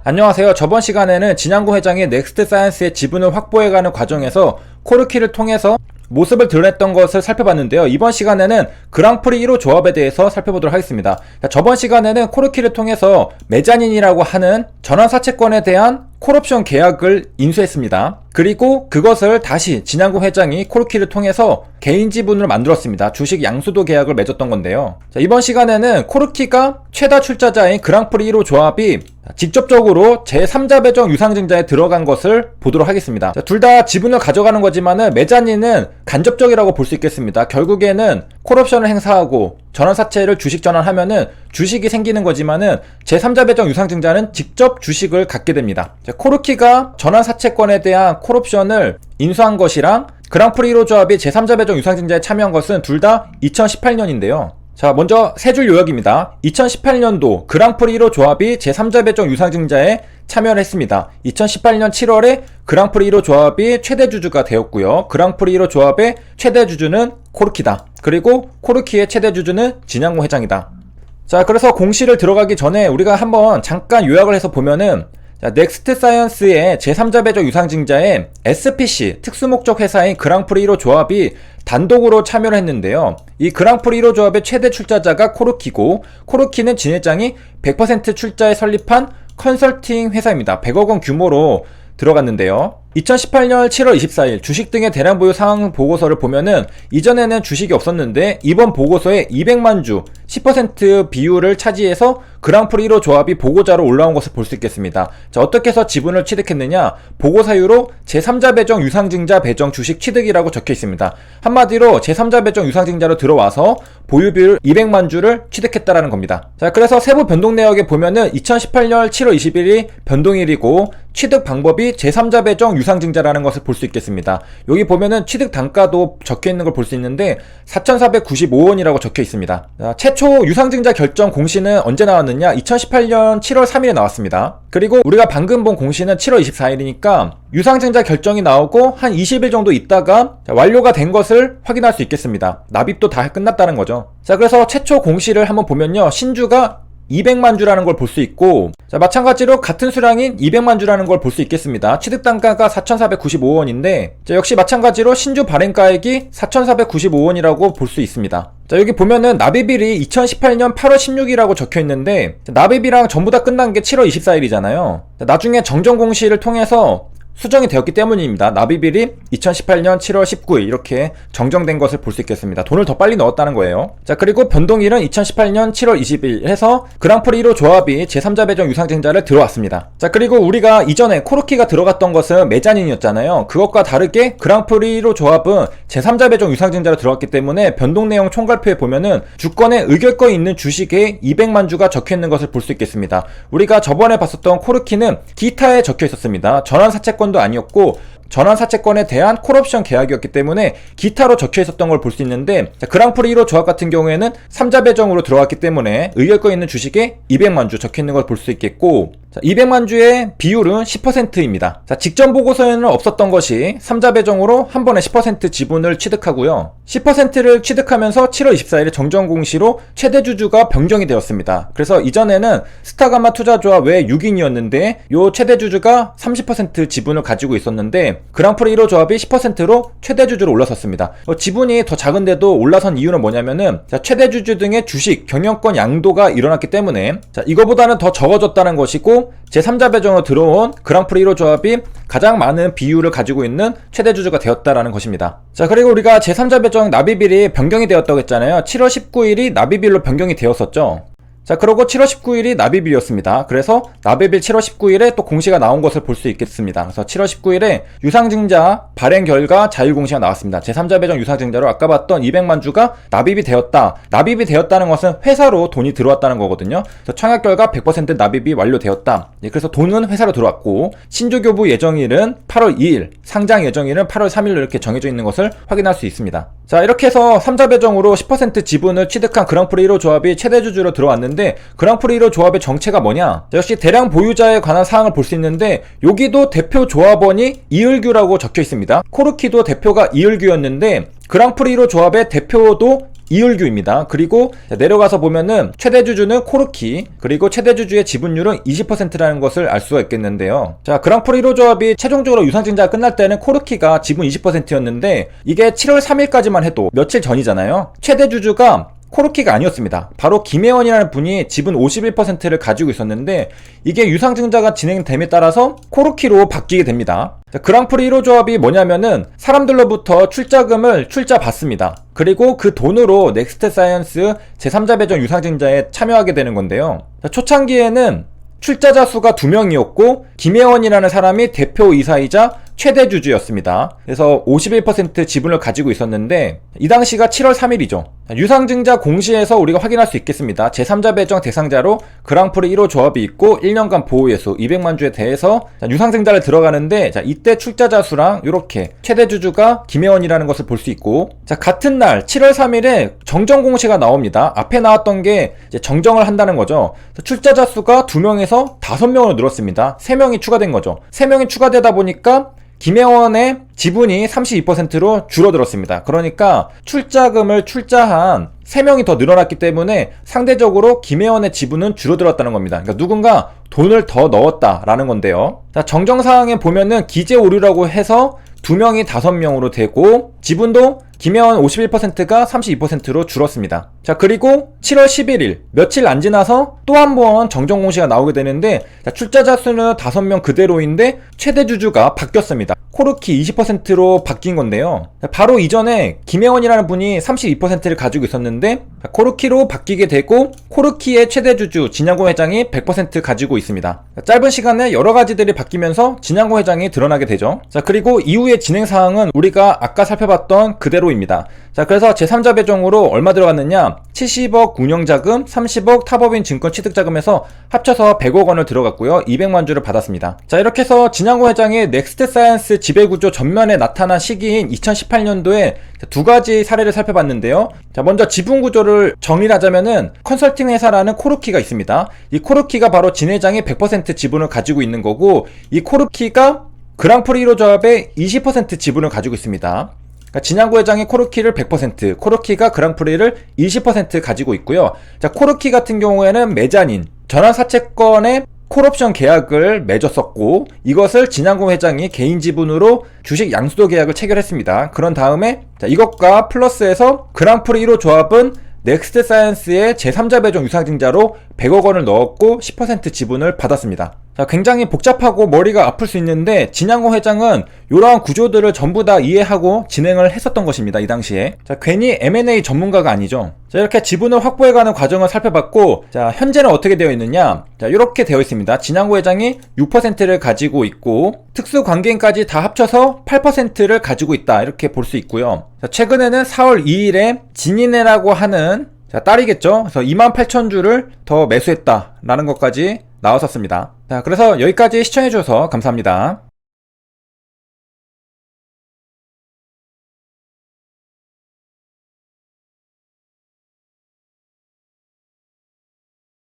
안녕하세요. 저번 시간에는 진양구 회장이 넥스트 사이언스의 지분을 확보해가는 과정에서 코르키를 통해서 모습을 드러냈던 것을 살펴봤는데요. 이번 시간에는 그랑프리 1호 조합에 대해서 살펴보도록 하겠습니다. 저번 시간에는 코르키를 통해서 메자닌이라고 하는 전환사채권에 대한 콜옵션 계약을 인수했습니다. 그리고 그것을 다시 진양구 회장이 코르키를 통해서 개인 지분을 만들었습니다. 주식 양수도 계약을 맺었던 건데요. 이번 시간에는 코르키가 최다 출자자인 그랑프리 1호 조합이 직접적으로 제3자 배정 유상증자에 들어간 것을 보도록 하겠습니다. 둘 다 지분을 가져가는 거지만은 메자닌은 간접적이라고 볼 수 있겠습니다. 결국에는 콜옵션을 행사하고 전환사채를 주식 전환하면은 주식이 생기는 거지만은 제3자 배정 유상증자는 직접 주식을 갖게 됩니다. 코르키가 전환사채권에 대한 콜옵션을 인수한 것이랑 그랑프리 1호 조합이 제3자 배정 유상증자에 참여한 것은 둘 다 2018년인데요. 자, 먼저 세 줄 요약입니다. 2018년도 그랑프리 1호 조합이 제3자 배정 유상증자에 참여를 했습니다. 2018년 7월에 그랑프리 1호 조합이 최대 주주가 되었고요. 그랑프리 1호 조합의 최대 주주는 코르키다. 그리고 코르키의 최대 주주는 진양구 회장이다. 자, 그래서 공시를 들어가기 전에 우리가 한번 잠깐 요약을 해서 보면은 넥스트 사이언스의 제3자 배정 유상증자에 SPC 특수목적 회사인 그랑프리 1호 조합이 단독으로 참여를 했는데요. 이 그랑프리 1호 조합의 최대 출자자가 코르키고, 코르키는 진 회장이 100% 출자에 설립한 컨설팅 회사입니다. 100억 원 규모로 들어갔는데요. 2018년 7월 24일 주식 등의 대량 보유 상황 보고서를 보면은 이전에는 주식이 없었는데 이번 보고서에 200만 주 10% 비율을 차지해서 그랑프리 1호 조합이 보고자로 올라온 것을 볼 수 있겠습니다. 자, 어떻게 해서 지분을 취득했느냐? 보고사유로 제3자 배정 유상증자 배정 주식 취득이라고 적혀 있습니다. 한마디로 제3자 배정 유상증자로 들어와서 보유 비율 200만 주를 취득했다라는 겁니다. 자, 그래서 세부 변동 내역에 보면은 2018년 7월 20일이 변동일이고 취득 방법이 제3자 배정 유상증자라는 것을 볼 수 있겠습니다. 여기 보면은 취득 단가도 적혀 있는 걸 볼 수 있는데 4,495원이라고 적혀 있습니다. 자, 최초 유상증자 결정 공시는 언제 나왔느냐? 2018년 7월 3일에 나왔습니다. 그리고 우리가 방금 본 공시는 7월 24일이니까 유상증자 결정이 나오고 한 20일 정도 있다가 완료가 된 것을 확인할 수 있겠습니다. 납입도 다 끝났다는 거죠. 자, 그래서 최초 공시를 한번 보면요, 신주가 200만 주라는 걸 볼 수 있고, 자, 마찬가지로 같은 수량인 200만 주라는 걸 볼 수 있겠습니다. 취득 단가가 4,495원인데 자, 역시 마찬가지로 신주 발행가액이 4,495원이라고 볼 수 있습니다. 자, 여기 보면은 납입일이 2018년 8월 16일이라고 적혀 있는데 납입이랑 전부 다 끝난 게 7월 24일이잖아요. 나중에 정정 공시를 통해서 수정이 되었기 때문입니다. 납입일이 2018년 7월 19일 이렇게 정정된 것을 볼 수 있겠습니다. 돈을 더 빨리 넣었다는 거예요. 자, 그리고 변동일은 2018년 7월 20일 해서 그랑프리 1호 조합이 제3자 배정 유상증자를 들어왔습니다. 자, 그리고 우리가 이전에 코르키가 들어갔던 것은 메자닌이었잖아요. 그것과 다르게 그랑프리 1호 조합은 제3자 배정 유상증자로 들어왔기 때문에 변동 내용 총괄표에 보면은 주권에 의결권이 있는 주식에 200만 주가 적혀 있는 것을 볼 수 있겠습니다. 우리가 저번에 봤었던 코르키는 기타에 적혀 있었습니다. 전환사채권 도 아니었고 전환사채권에 대한 콜옵션 계약이었기 때문에 기타로 적혀 있었던 걸 볼 수 있는데, 자, 그랑프리 1호 조합 같은 경우에는 3자 배정으로 들어갔기 때문에 의결권 있는 주식에 200만 주 적혀 있는 걸 볼 수 있겠고, 자, 200만 주의 비율은 10%입니다. 자, 직전 보고서에는 없었던 것이 3자 배정으로 한 번에 10% 지분을 취득하고요. 10%를 취득하면서 7월 24일에 정정 공시로 최대 주주가 변경이 되었습니다. 그래서 이전에는 스타가마 투자조합 외 6인이었는데 요 최대 주주가 30% 지분을 가지고 있었는데 그랑프리 1호 조합이 10%로 최대 주주로 올라섰습니다. 지분이 더 작은데도 올라선 이유는 뭐냐면은 자, 최대 주주 등의 주식 경영권 양도가 일어났기 때문에 자, 이거보다는 더 적어졌다는 것이고 제3자 배정으로 들어온 그랑프리 1호 조합이 가장 많은 비율을 가지고 있는 최대 주주가 되었다라는 것입니다. 자, 그리고 우리가 제3자 배정 납입일이 변경이 되었다고 했잖아요. 7월 19일이 납입일로 변경이 되었었죠. 자, 그리고 7월 19일이 납입일이었습니다. 그래서 납입일 7월 19일에 또 공시가 나온 것을 볼 수 있겠습니다. 그래서 7월 19일에 유상증자 발행 결과 자율공시가 나왔습니다. 제3자 배정 유상증자로 아까 봤던 200만 주가 납입이 되었다. 납입이 되었다는 것은 회사로 돈이 들어왔다는 거거든요. 그래서 청약 결과 100% 납입이 완료되었다. 그래서 돈은 회사로 들어왔고 신주교부 예정일은 8월 2일, 상장 예정일은 8월 3일로 이렇게 정해져 있는 것을 확인할 수 있습니다. 자, 이렇게 해서 3자 배정으로 10% 지분을 취득한 그랑프리 1호 조합이 최대 주주로 들어왔는데 그랑프리 1호 조합의 정체가 뭐냐? 자, 역시 대량 보유자에 관한 사항을 볼 수 있는데 여기도 대표 조합원이 이을규라고 적혀 있습니다. 코르키도 대표가 이을규였는데 그랑프리 1호 조합의 대표도 이율규입니다. 그리고 내려가서 보면은 최대 주주는 코르키, 그리고 최대 주주의 지분율은 20%라는 것을 알 수가 있겠는데요. 자, 그랑프리 1호 조합이 최종적으로 유상증자가 끝날 때는 코르키가 지분 20%였는데 이게 7월 3일까지만 해도 며칠 전이잖아요. 최대 주주가 코르키가 아니었습니다. 바로 김혜원이라는 분이 지분 51%를 가지고 있었는데 이게 유상증자가 진행됨에 따라서 코르키로 바뀌게 됩니다. 자, 그랑프리 1호 조합이 뭐냐면은 사람들로부터 출자금을 출자받습니다. 그리고 그 돈으로 넥스트 사이언스 제3자 배정 유상증자에 참여하게 되는 건데요. 자, 초창기에는 출자자 수가 2명이었고 김혜원이라는 사람이 대표이사이자 최대 주주였습니다. 그래서 51% 지분을 가지고 있었는데 이 당시가 7월 3일이죠. 유상증자 공시에서 우리가 확인할 수 있겠습니다. 제3자 배정 대상자로 그랑프리 1호 조합이 있고 1년간 보호예수 200만 주에 대해서 유상증자를 들어가는데 이때 출자자 수랑 이렇게 최대 주주가 김혜원이라는 것을 볼 수 있고 같은 날 7월 3일에 정정 공시가 나옵니다. 앞에 나왔던 게 이제 정정을 한다는 거죠. 출자자 수가 2명에서 5명으로 늘었습니다. 3명이 추가된 거죠. 3명이 추가되다 보니까 김혜원의 지분이 32%로 줄어들었습니다. 그러니까 출자금을 출자한 3명이 더 늘어났기 때문에 상대적으로 김혜원의 지분은 줄어들었다는 겁니다. 그러니까 누군가 돈을 더 넣었다라는 건데요. 자, 정정사항에 보면은 기재 오류라고 해서 2명이 5명으로 되고 지분도 김혜원 51%가 32%로 줄었습니다. 자, 그리고 7월 11일 며칠 안 지나서 또 한 번 정정 공시가 나오게 되는데 출자자 수는 5명 그대로인데 최대 주주가 바뀌었습니다. 코르키 20%로 바뀐 건데요. 바로 이전에 김혜원이라는 분이 32%를 가지고 있었는데 코르키로 바뀌게 되고 코르키의 최대 주주 진양고 회장이 100% 가지고 있습니다. 짧은 시간에 여러 가지들이 바뀌면서 진양고 회장이 드러나게 되죠. 자, 그리고 이후의 진행 사항은 우리가 아까 살펴봤던 그대로입니다. 자, 그래서 제3자 배정으로 얼마 들어갔느냐? 70억 운영자금, 30억 타법인 증권 취득자금에서 합쳐서 100억 원을 들어갔고요. 200만 주를 받았습니다. 자, 이렇게 해서 진양고 회장이 넥스트 사이언스 지배구조 전면에 나타난 시기인 2018년도에 두 가지 사례를 살펴봤는데요. 자, 먼저 지분구조를 정리를 하자면은 컨설팅 회사라는 코르키가 있습니다. 이 코르키가 바로 진 회장이 100% 지분을 가지고 있는 거고 이 코르키가 그랑프리 1호 조합의 20% 지분을 가지고 있습니다. 진양고 회장이 코르키를 100%, 코르키가 그랑프리를 20% 가지고 있고요. 자, 코르키 같은 경우에는 메자닌, 전환사채권의 콜옵션 계약을 맺었었고 이것을 진양고 회장이 개인 지분으로 주식 양수도 계약을 체결했습니다. 그런 다음에 이것과 플러스해서 그랑프리 1호 조합은 넥스트 사이언스의 제3자 배정 유상증자로 100억 원을 넣었고 10% 지분을 받았습니다. 자, 굉장히 복잡하고 머리가 아플 수 있는데 진양고 회장은 이러한 구조들을 전부 다 이해하고 진행을 했었던 것입니다. 이 당시에. 자, 괜히 M&A 전문가가 아니죠. 자, 이렇게 지분을 확보해가는 과정을 살펴봤고 자, 현재는 어떻게 되어 있느냐? 자, 이렇게 되어 있습니다. 진양고 회장이 6%를 가지고 있고 특수관계인까지 다 합쳐서 8%를 가지고 있다. 이렇게 볼 수 있고요. 자, 최근에는 4월 2일에 진인회라고 하는 딸이겠죠. 그래서 28,000주를 더 매수했다라는 것까지 나왔었습니다. 자, 그래서 여기까지 시청해주셔서 감사합니다.